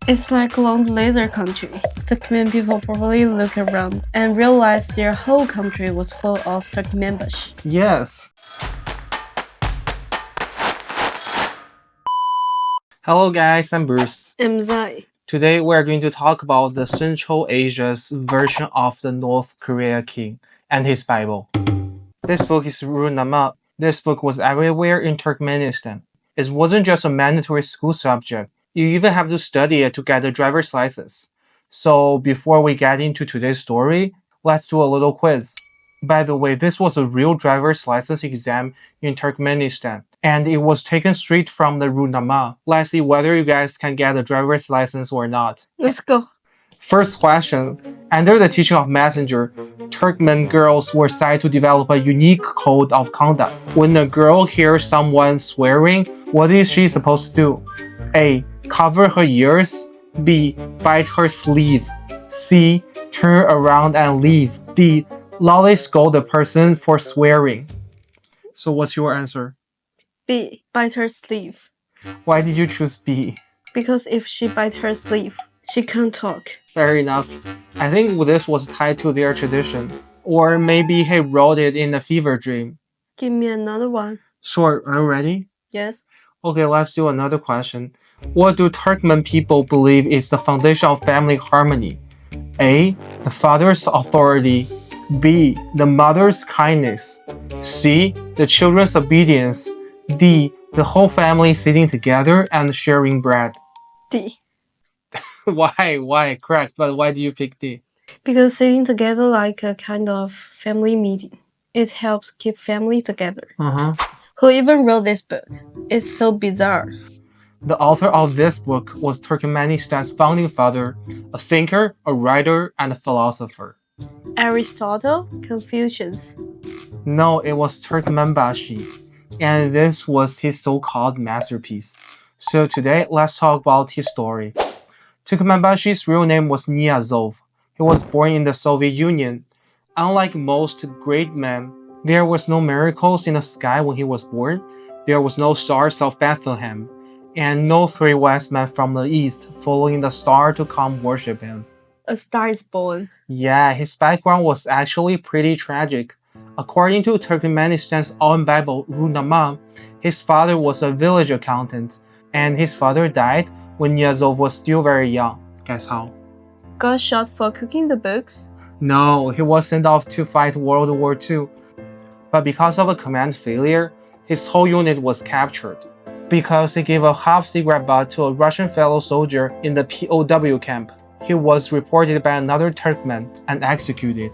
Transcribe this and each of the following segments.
It's like a long laser country. Turkmen people probably look around and realize their whole country was full of Turkmenbashi. Yes. Hello guys, I'm Bruce. I'm Zai. Today we're going to talk about the Central Asia's version of the North Korea king and his Bible. This book is Runama. This book was everywhere in Turkmenistan. It wasn't just a mandatory school subject. You even have to study it to get a driver's license. So before we get into today's story, let's do a little quiz. By the way, this was a real driver's license exam in Turkmenistan, and it was taken straight from the Runama. Let's see whether you guys can get a driver's license or not. Let's go. First question. Under the teaching of Messenger, Turkmen girls were said to develop a unique code of conduct. When a girl hears someone swearing, what is she supposed to do? A. Cover her ears. B. Bite her sleeve. C. Turn around and leave. D. Loudly scold the person for swearing. So what's your answer? B. Bite her sleeve. Why did you choose B? Because if she bites her sleeve, she can't talk. Fair enough. I think this was tied to their tradition. Or maybe he wrote it in a fever dream. Give me another one. Sure, are you ready? Yes. Okay, let's do another question. What do Turkmen people believe is the foundation of family harmony? A. The father's authority. B. The mother's kindness. C. The children's obedience. D. The whole family sitting together and sharing bread. D. Why? Correct, but why do you pick D? Because sitting together like a kind of family meeting. It helps keep family together. Who even wrote this book? It's so bizarre. The author of this book was Turkmenistan's founding father, a thinker, a writer, and a philosopher. Aristotle? Confucius? No, it was Turkmenbashi, and this was his so-called masterpiece. So today, let's talk about his story. Turkmenbashi's real name was Niazov. He was born in the Soviet Union. Unlike most great men, there was no miracles in the sky when he was born. There was no stars of Bethlehem, and no three wise men from the east following the star to come worship him. A star is born. Yeah, his background was actually pretty tragic. According to Turkmenistan's own Bible, Runama, his father was a village accountant, and his father died when Niazov was still very young. Guess how? Got shot for cooking the books? No, he was sent off to fight World War II. But because of a command failure, his whole unit was captured. Because he gave a half-cigarette butt to a Russian fellow soldier in the POW camp, he was reported by another Turkmen and executed.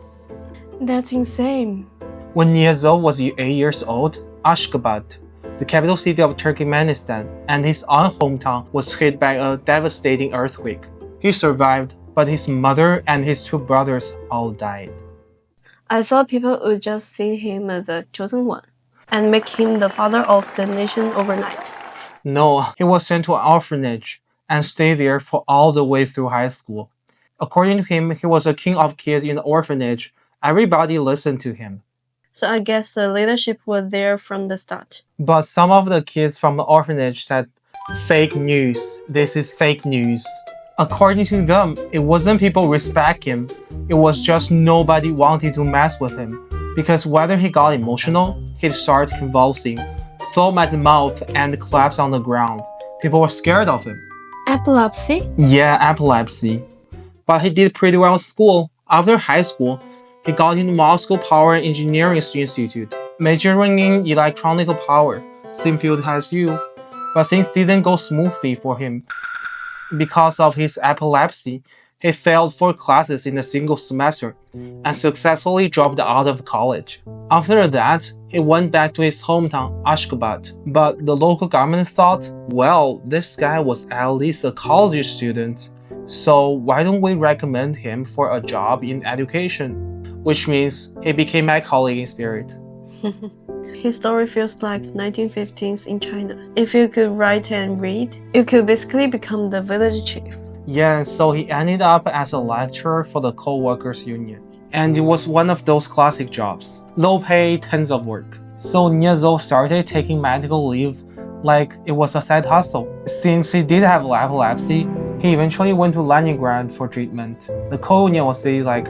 That's insane. When Niazov was 8 years old, Ashgabat, the capital city of Turkmenistan, and his own hometown was hit by a devastating earthquake. He survived, but his mother and his two brothers all died. I thought people would just see him as a chosen one and make him the father of the nation overnight. No, he was sent to an orphanage and stayed there for all the way through high school. According to him, he was a king of kids in the orphanage. Everybody listened to him. So I guess the leadership was there from the start. But some of the kids from the orphanage said, "Fake news. This is fake news." According to them, it wasn't people respect him. It was just nobody wanted to mess with him. Because whether he got emotional, he'd start convulsing, foam at the mouth, and collapse on the ground. People were scared of him. Epilepsy? Yeah, epilepsy. But he did pretty well in school. After high school, he got into Moscow Power Engineering Institute, majoring in electronic power, same field as you. But things didn't go smoothly for him. Because of his epilepsy, he failed 4 classes in a single semester and successfully dropped out of college. After that, he went back to his hometown, Ashgabat. But the local government thought, well, this guy was at least a college student, so why don't we recommend him for a job in education? Which means he became my colleague in spirit. His story feels like 1950s in China. If you could write and read, you could basically become the village chief. Yeah, so he ended up as a lecturer for the co-workers union. And it was one of those classic jobs. Low pay, tons of work. So Niazov started taking medical leave like it was a side hustle. Since he did have epilepsy, He eventually went to Leningrad for treatment. The co-union was basically like,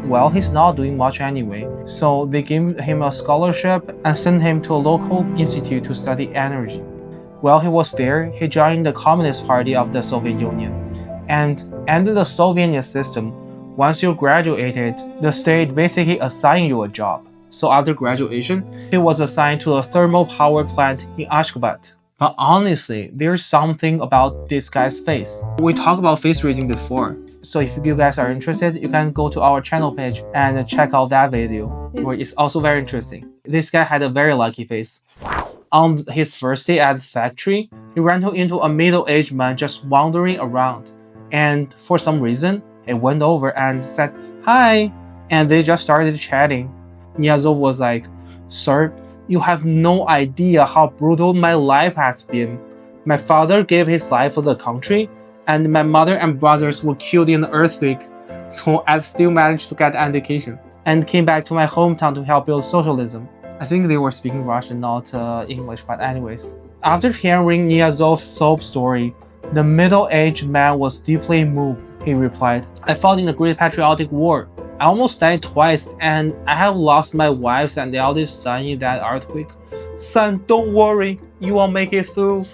well, he's not doing much anyway, so they gave him a scholarship and sent him to a local institute to study energy. While he was there, he joined the Communist Party of the Soviet Union. And under the Soviet system, once you graduated, the state basically assigned you a job. So after graduation, he was assigned to a thermal power plant in Ashgabat. But honestly, there's something about this guy's face. We talked about face reading before. So if you guys are interested, you can go to our channel page and check out that video, where it's also very interesting. This guy had a very lucky face. On his first day at the factory, he ran into a middle-aged man just wandering around. And for some reason, he went over and said, "Hi," and they just started chatting. Niazov was like, "Sir, you have no idea how brutal my life has been. My father gave his life for the country, and my mother and brothers were killed in the earthquake, so I still managed to get an education and came back to my hometown to help build socialism." I think they were speaking Russian, not English, but anyways. After hearing Niazov's sob story, the middle-aged man was deeply moved. He replied, "I fought in the Great Patriotic War. I almost died twice, and I have lost my wife and eldest son in that earthquake. Son, don't worry, you will make it through."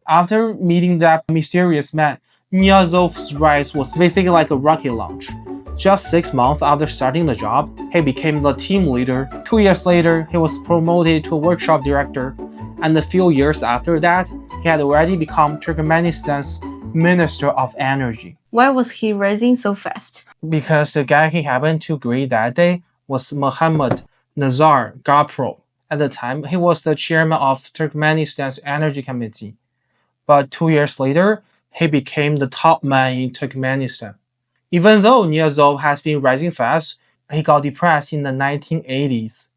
After meeting that mysterious man, Niazov's rise was basically like a rocket launch. Just 6 months after starting the job, he became the team leader. 2 years later, he was promoted to a workshop director. And a few years after that, he had already become Turkmenistan's Minister of Energy. Why was he rising so fast? Because the guy he happened to greet that day was Mohammad Nazar Gapro. At the time, he was the chairman of Turkmenistan's Energy Committee. But 2 years later, he became the top man in Turkmenistan. Even though Niazov has been rising fast, he got depressed in the 1980s.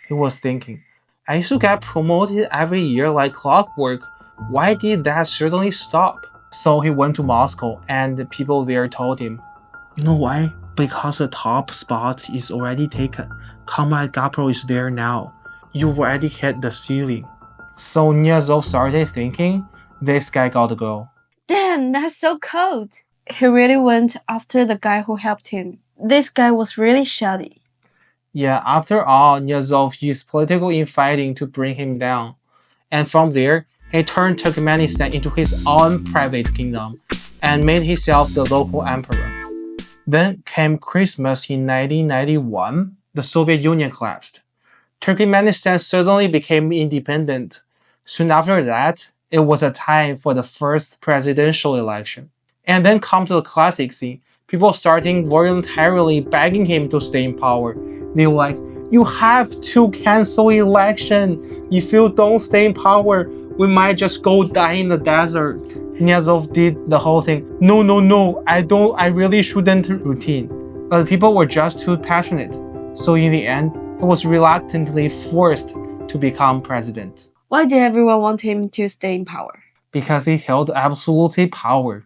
He was thinking, I used to get promoted every year like clockwork. Why did that suddenly stop? So he went to Moscow, and the people there told him, "You know why? Because the top spot is already taken. Comrade Gapro is there now. You've already hit the ceiling." So Niazov started thinking, this guy gotta go. Damn, that's so cold. He really went after the guy who helped him. This guy was really shoddy. Yeah, after all, Niazov used political infighting to bring him down. And from there, he turned Turkmenistan into his own private kingdom and made himself the local emperor. Then came Christmas in 1991. The Soviet Union collapsed. Turkmenistan suddenly became independent. Soon after that, it was a time for the first presidential election. And then come to the classic scene, people starting voluntarily begging him to stay in power. They were like, "You have to cancel election. If you don't stay in power, we might just go die in the desert." Niazov did the whole thing. No, I really shouldn't routine. But people were just too passionate. So in the end, he was reluctantly forced to become president. Why did everyone want him to stay in power? Because he held absolute power.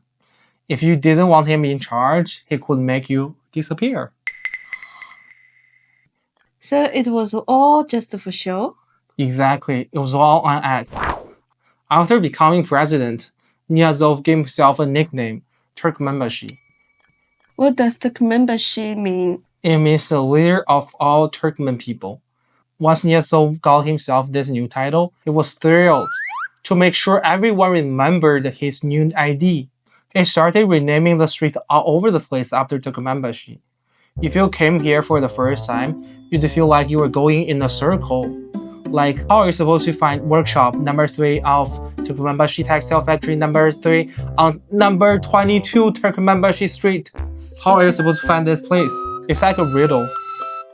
If you didn't want him in charge, he could make you disappear. So it was all just for show? Exactly, it was all an act. After becoming president, Niazov gave himself a nickname, Turkmenbashi. What does Turkmenbashi mean? It means the leader of all Turkmen people. Once Niazov got himself this new title, he was thrilled to make sure everyone remembered his new ID. He started renaming the street all over the place after Turkmenbashi. If you came here for the first time, you'd feel like you were going in a circle. Like, how are you supposed to find workshop number 3 of Turkmenbashi Textile Factory number 3 on number 22 Turkmenbashi Street? How are you supposed to find this place? It's like a riddle.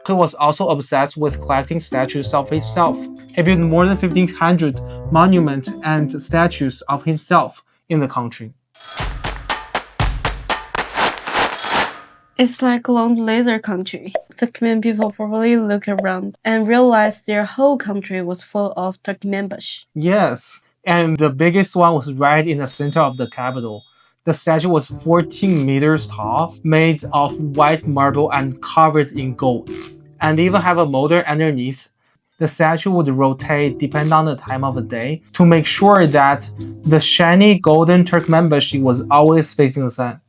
He was also obsessed with collecting statues of himself. He built more than 1,500 monuments and statues of himself in the country. It's like a long laser country. Turkmen people probably look around and realize their whole country was full of Turkmenbashi. Yes, and the biggest one was right in the center of the capital. The statue was 14 meters tall, made of white marble and covered in gold. And they even have a motor underneath. The statue would rotate depending on the time of the day to make sure that the shiny golden Turkmenbashi was always facing the sun.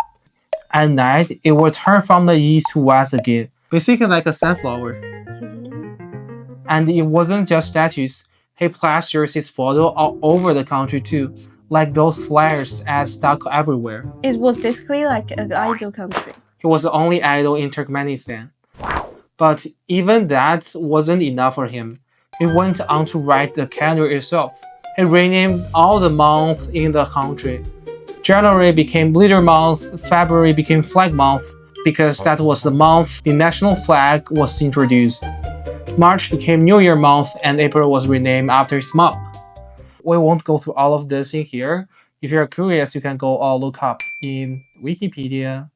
At night, it would turn from the east to west again, basically like a sunflower. And it wasn't just statues. He plasters his photo all over the country too, like those flares as stuck everywhere. It was basically like an idol country. He was the only idol in Turkmenistan. But even that wasn't enough for him. He went on to write the calendar itself. He renamed all the months in the country. January became leader month, February became flag month, because that was the month the national flag was introduced. March became New Year month, and April was renamed after his mom. We won't go through all of this in here. If you're curious, you can go look up in Wikipedia.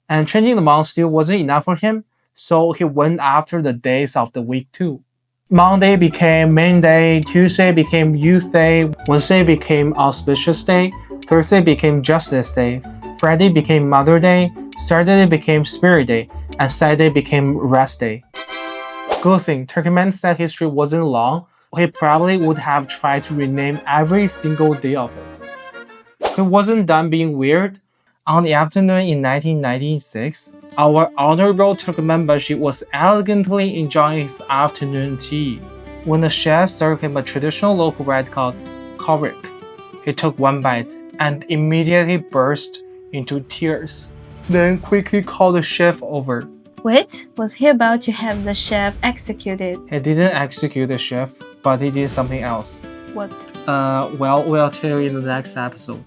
And changing the month still wasn't enough for him, so he went after the days of the week too. Monday became Main Day, Tuesday became Youth Day, Wednesday became Auspicious Day, Thursday became Justice Day, Friday became Mother Day, Saturday became Spirit Day, and Saturday became Rest Day. Good thing Turkmenistan history wasn't long. He probably would have tried to rename every single day of it. He wasn't done being weird. On the afternoon in 1996, our honorable Turkmenbashi was elegantly enjoying his afternoon tea when the chef served him a traditional local bread called kovrik. He took one bite and immediately burst into tears, then quickly called the chef over. Wait, was he about to have the chef executed? He didn't execute the chef, but he did something else. What? Well, we'll tell you in the next episode.